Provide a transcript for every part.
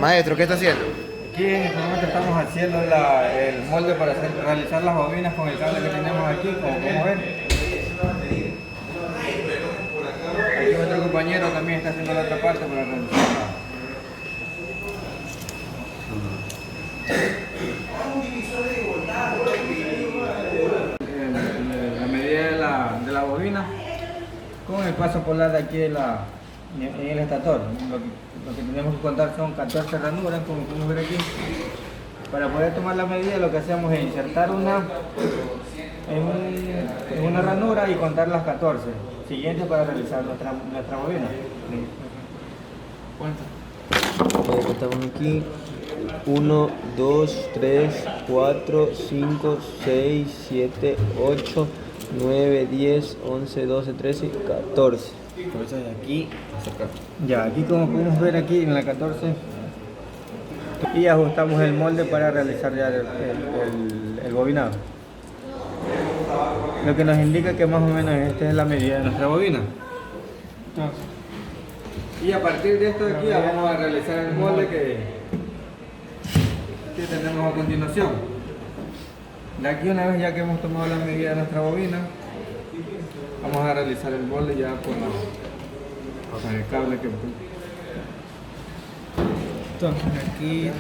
Maestro, ¿qué está haciendo? Aquí en este momento estamos haciendo el molde para realizar las bobinas con el cable que tenemos aquí, como podemos ver. Aquí otro compañero también está haciendo la otra parte para realizarla. La medida de la bobina con el paso polar de aquí en el estator. Lo que tenemos que contar son 14 ranuras, como podemos ver aquí. Para poder tomar la medida, lo que hacemos es insertar una en una ranura y contar las 14 siguientes para realizar nuestra bobina. Cuenta. Contamos aquí 1, 2, 3, 4, 5, 6, 7, 8, 9, 10, 11, 12, 13, 14. Entonces aquí, acercar. Ya, aquí como podemos ver aquí en la 14 y ajustamos el molde para realizar ya el bobinado. Lo que nos indica que más o menos esta es la medida de nuestra bobina. Y a partir de esto de aquí vamos a realizar el molde que tenemos a continuación. De aquí, una vez ya que hemos tomado la medida de nuestra bobina, vamos a realizar el molde ya con el cable que... Entonces aquí...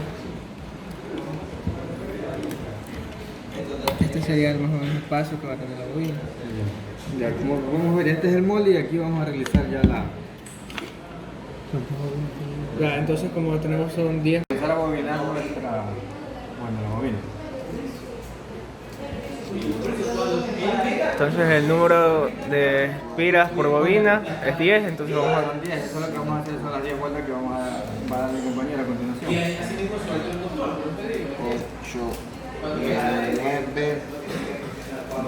Este sería más o menos el paso que va a tener la bobina. Ya, como podemos ver, este es el molde y aquí vamos a realizar ya la... Ya, entonces como tenemos son 10. Empezar a bobinar nuestra... Bueno, la bobina. Entonces el número de espiras por bobina es 10, entonces vamos a... Son 10, eso es lo que vamos a hacer, son las 10 vueltas que vamos a dar mi compañera a continuación. 8, 9,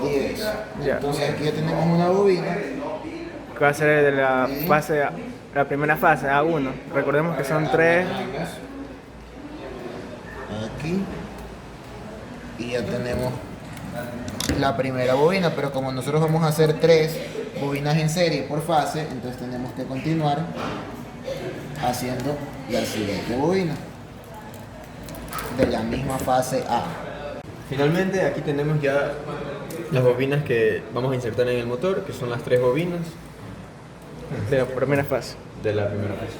10. Ya. Entonces aquí ya tenemos una bobina. Que va a ser de la fase, la primera fase, A1. Recordemos que son 3. Aquí. Y ya tenemos la primera bobina, pero como nosotros vamos a hacer 3 bobinas en serie por fase, entonces tenemos que continuar haciendo la siguiente bobina de la misma fase A. Finalmente aquí tenemos ya las bobinas que vamos a insertar en el motor, que son las 3 bobinas De la primera fase. de la primera fase.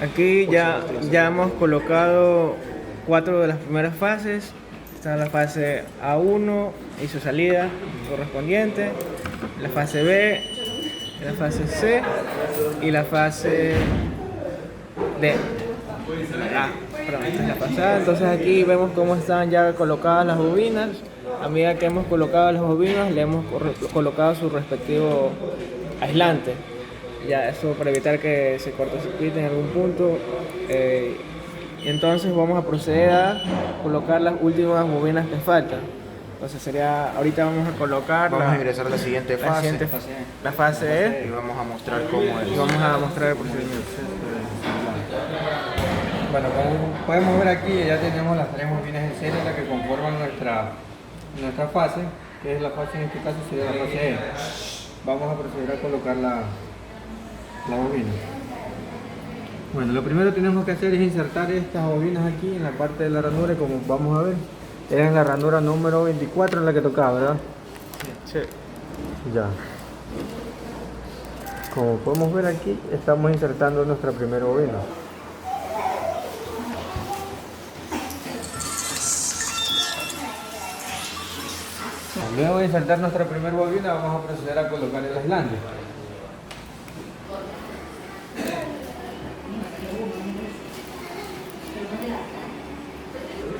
Aquí ya hemos colocado 4 de las primeras fases. Está la fase A1 y su salida correspondiente, la fase B, la fase C y la fase D. Perdón, esta es la pasada. Entonces aquí vemos cómo están ya colocadas las bobinas. A medida que hemos colocado las bobinas, le hemos colocado su respectivo aislante. Ya, eso para evitar que se cortocircuite en algún punto. Y entonces vamos a proceder a colocar las últimas bobinas que faltan. Entonces sería, ahorita vamos a colocar Vamos a ingresar a la siguiente fase. La fase E. Y vamos a mostrar cómo es. Y vamos a mostrar el procedimiento. Bueno, como podemos ver aquí, ya tenemos las 3 bobinas en serie, las que conforman nuestra fase, que es la fase, en este caso sería la fase E. Vamos a proceder a colocar la bobina. Bueno, lo primero que tenemos que hacer es insertar estas bobinas aquí en la parte de la ranura, como vamos a ver. Es en la ranura número 24 en la que tocaba, ¿verdad? Sí. Ya. Como podemos ver aquí, estamos insertando nuestra primera bobina. Luego de insertar nuestra primera bobina, vamos a proceder a colocar el aislante.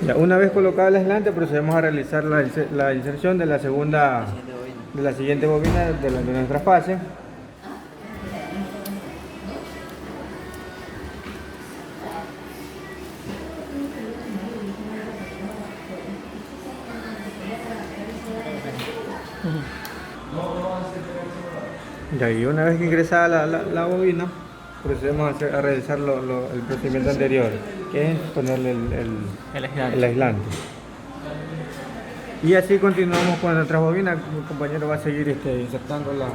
Ya, una vez colocado el aislante, procedemos a realizar la inserción de la siguiente bobina de nuestra fase. Ya, y una vez que ingresada la bobina, procedemos a realizar el procedimiento anterior, que es ponerle El aislante. el aislante. Y así continuamos con nuestra bobina. Mi compañero va a seguir insertando la...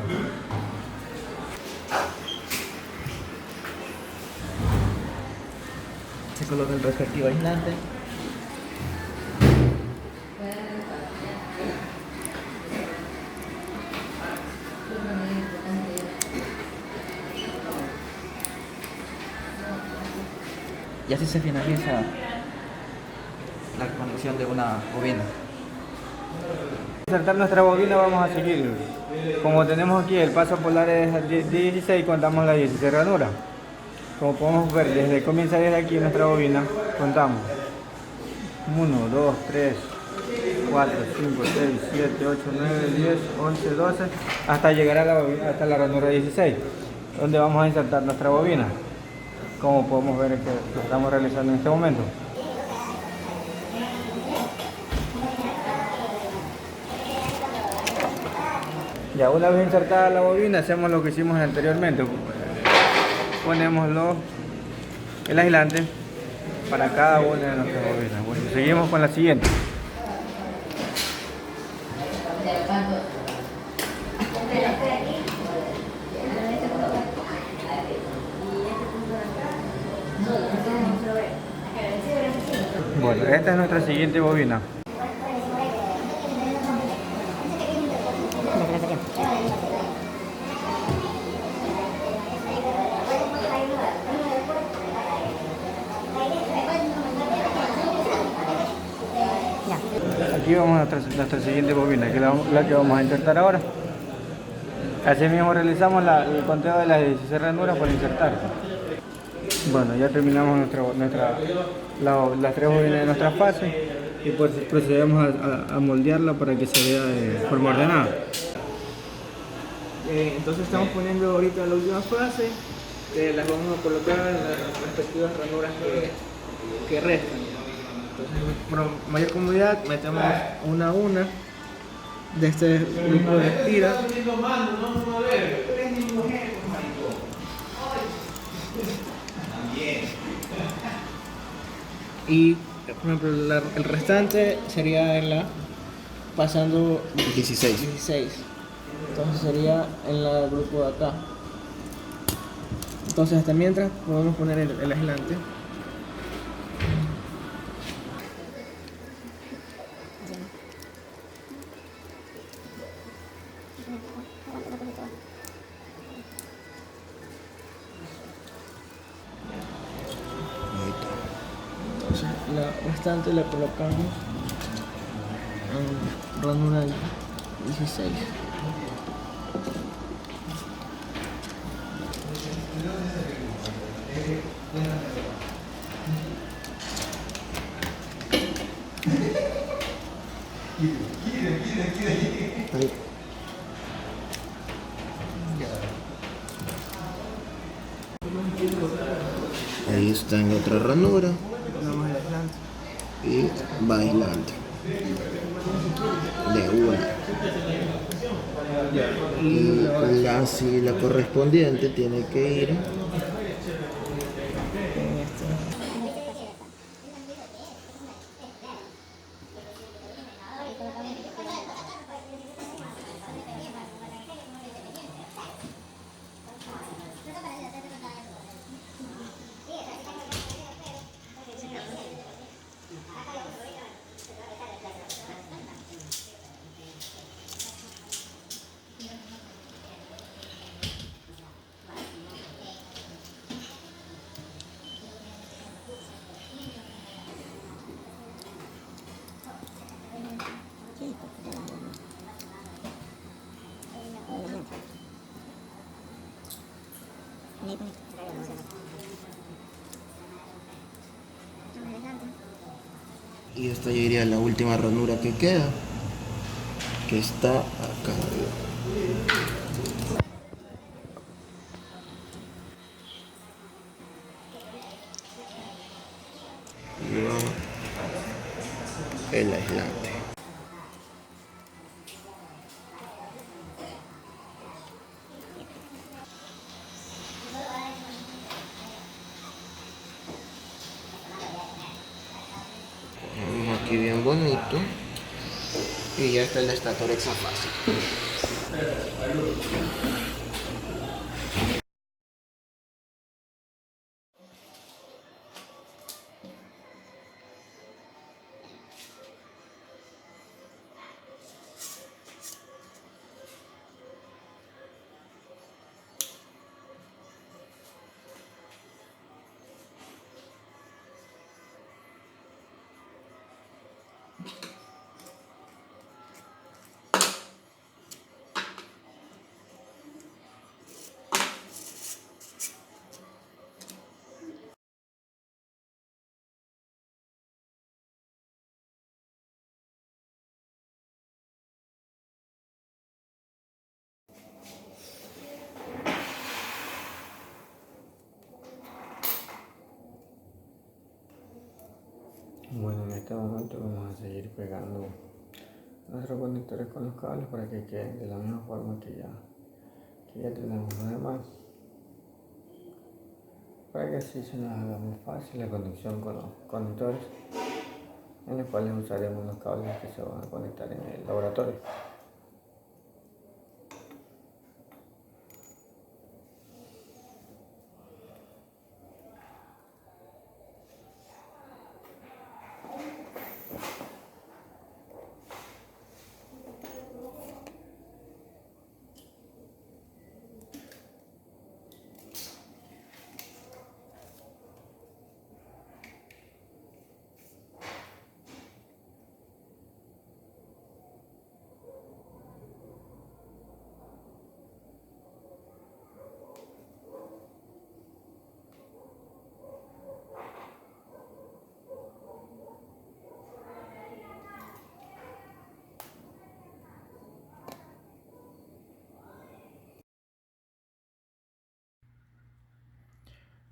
Se coloca el respectivo aislante. Y así se finaliza la conexión de una bobina. Insertar nuestra bobina vamos a seguir. Como tenemos aquí el paso polar es 16, contamos las 16 ranuras. Como podemos ver, desde comienza desde aquí nuestra bobina, contamos 1, 2, 3, 4, 5, 6, 7, 8, 9, 10, 11, 12, hasta llegar a hasta la ranura 16, donde vamos a insertar nuestra bobina, como podemos ver que lo estamos realizando en este momento. Ya una vez insertada la bobina, hacemos lo que hicimos anteriormente. Ponemos el aislante para cada una de nuestras bobinas. Bueno, seguimos con la siguiente. Bueno, esta es nuestra siguiente bobina. Aquí vamos a nuestra siguiente bobina, que es la que vamos a insertar ahora. Así mismo realizamos el conteo de las 16 ranuras para insertar. Bueno, ya terminamos las tres bobinas de nuestra fase y pues procedemos a moldearla para que se vea de forma ordenada. Entonces estamos poniendo ahorita la última fase, que las vamos a colocar en las respectivas ranuras que restan. Entonces, por mayor comodidad, metemos una a una de este grupo de tiras. Y, por ejemplo, el restante sería pasando 16. 16. Entonces sería en el grupo de acá. Entonces hasta mientras podemos poner el aislante. Entonces la restante la colocamos en ranura 16. Ahí está en la otra ranura Ponemos el aislante. y va aislante. De una. Y la correspondiente tiene que ir y esta ya iría a la última ranura que queda, que está acá arriba. Y va el aislante. aquí bien bonito. Y ya está el estator hexafásico. Bueno, en este momento vamos a seguir pegando nuestros conectores con los cables para que queden de la misma forma que ya tenemos los demás, para que así se nos haga muy fácil la conexión con los conectores, en los cuales usaremos los cables que se van a conectar en el laboratorio.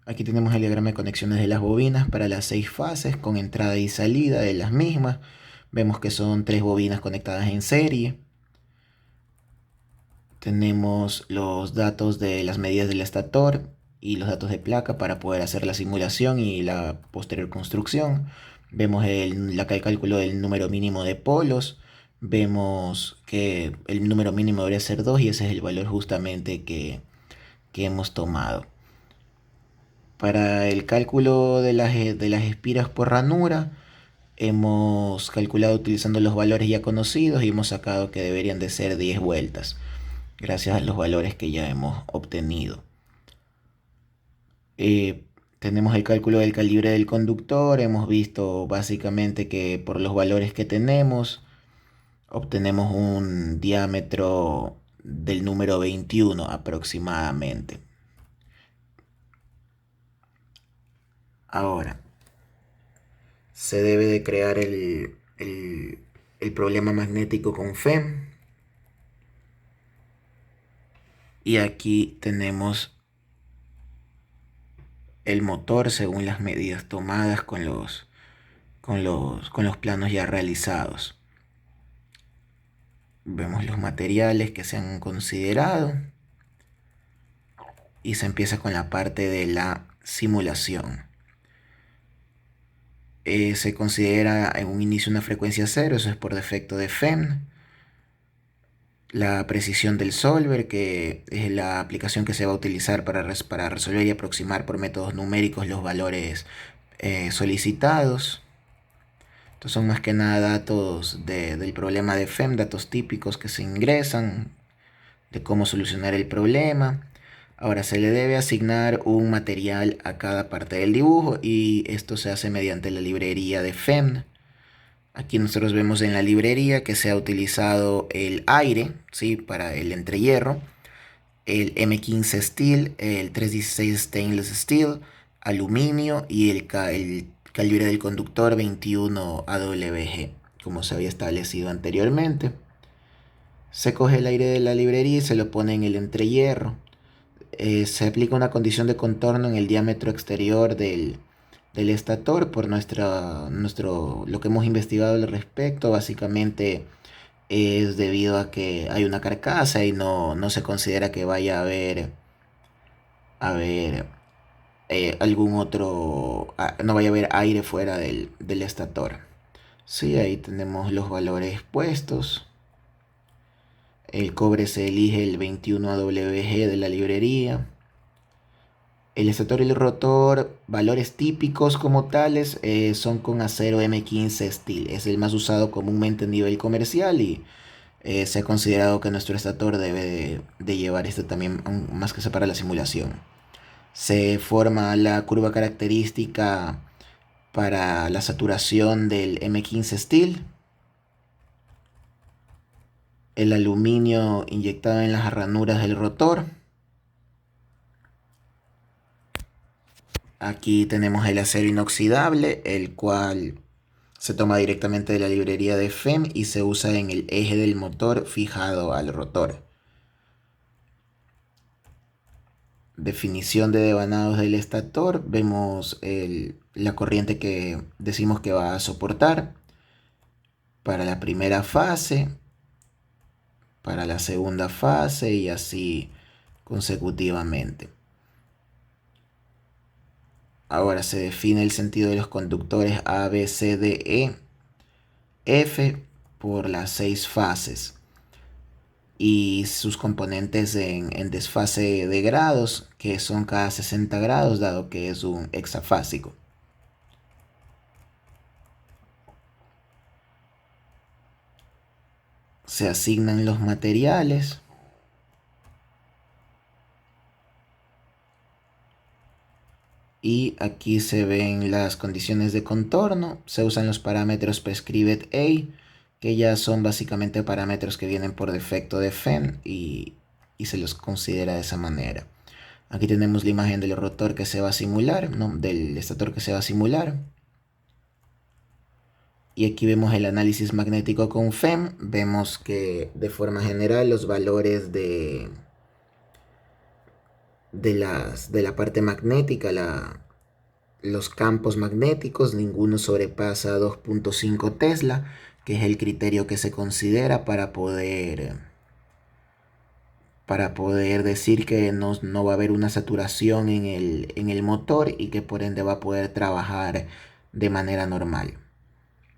Aquí tenemos el diagrama de conexiones de las bobinas para las 6 fases con entrada y salida de las mismas. Vemos que son 3 bobinas conectadas en serie. Tenemos los datos de las medidas del estator y los datos de placa para poder hacer la simulación y la posterior construcción. Vemos el cálculo del número mínimo de polos. Vemos que el número mínimo debería ser 2 y ese es el valor justamente que hemos tomado. Para el cálculo de las espiras por ranura, hemos calculado utilizando los valores ya conocidos y hemos sacado que deberían de ser 10 vueltas, gracias a los valores que ya hemos obtenido. Tenemos el cálculo del calibre del conductor. Hemos visto básicamente que por los valores que tenemos, obtenemos un diámetro del número 21 aproximadamente. Ahora, se debe de crear el problema magnético con FEM. Y aquí tenemos el motor según las medidas tomadas con los planos ya realizados. Vemos los materiales que se han considerado. Y se empieza con la parte de la simulación. Se considera en un inicio una frecuencia cero, eso es por defecto de FEM. La precisión del solver, que es la aplicación que se va a utilizar para resolver y aproximar por métodos numéricos los valores solicitados. Estos son más que nada datos del problema de FEM, datos típicos que se ingresan, de cómo solucionar el problema. Ahora se le debe asignar un material a cada parte del dibujo y esto se hace mediante la librería de FEM. Aquí nosotros vemos en la librería que se ha utilizado el aire, ¿sí?, para el entrehierro, el M15 Steel, el 316 Stainless Steel, aluminio y el calibre del conductor 21 AWG, como se había establecido anteriormente. Se coge el aire de la librería y se lo pone en el entrehierro. Se aplica una condición de contorno en el diámetro exterior del estator por lo que hemos investigado al respecto. Básicamente es debido a que hay una carcasa y no se considera que vaya a haber algún otro, no vaya a haber aire fuera del estator. Sí, ahí tenemos los valores puestos. El cobre se elige el 21AWG de la librería. El estator y el rotor, valores típicos como tales, son con acero M15 Steel. Es el más usado comúnmente a nivel comercial y se ha considerado que nuestro estator debe de llevar este también, más que sea para la simulación. Se forma la curva característica para la saturación del M15 Steel. El aluminio inyectado en las ranuras del rotor. Aquí tenemos el acero inoxidable, el cual se toma directamente de la librería de FEM y se usa en el eje del motor fijado al rotor. Definición de devanados del estator. Vemos la corriente que decimos que va a soportar para la primera fase, para la segunda fase y así consecutivamente. Ahora se define el sentido de los conductores A, B, C, D, E, F por las 6 fases y sus componentes en desfase de grados, que son cada 60 grados, dado que es un hexafásico. Se asignan los materiales. Y aquí se ven las condiciones de contorno. Se usan los parámetros Prescribed A, que ya son básicamente parámetros que vienen por defecto de FEM y se los considera de esa manera. Aquí tenemos la imagen del rotor que se va a simular, ¿no? Del estator que se va a simular. Y aquí vemos el análisis magnético con FEM. Vemos que de forma general los valores de la parte magnética, los campos magnéticos, ninguno sobrepasa 2.5 Tesla, que es el criterio que se considera para poder decir que no va a haber una saturación en el motor y que por ende va a poder trabajar de manera normal.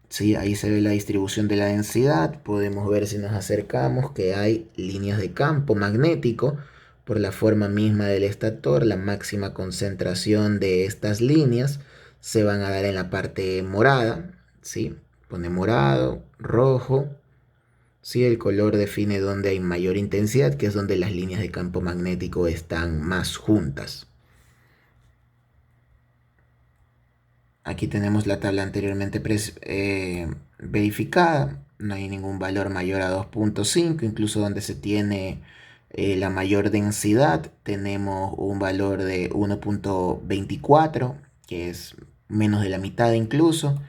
Sí, ahí se ve la distribución de la densidad. Podemos ver, si nos acercamos, que hay líneas de campo magnético por la forma misma del estator. La máxima concentración de estas líneas se van a dar en la parte morada, ¿sí? Pone morado, rojo, ¿sí? El color define dónde hay mayor intensidad, que es donde las líneas de campo magnético están más juntas. Aquí tenemos la tabla anteriormente verificada. No hay ningún valor mayor a 2.5, incluso donde se tiene la mayor densidad tenemos un valor de 1.24, que es menos de la mitad incluso,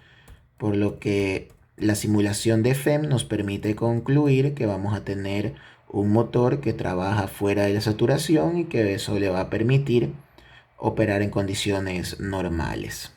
por lo que la simulación de FEM nos permite concluir que vamos a tener un motor que trabaja fuera de la saturación y que eso le va a permitir operar en condiciones normales.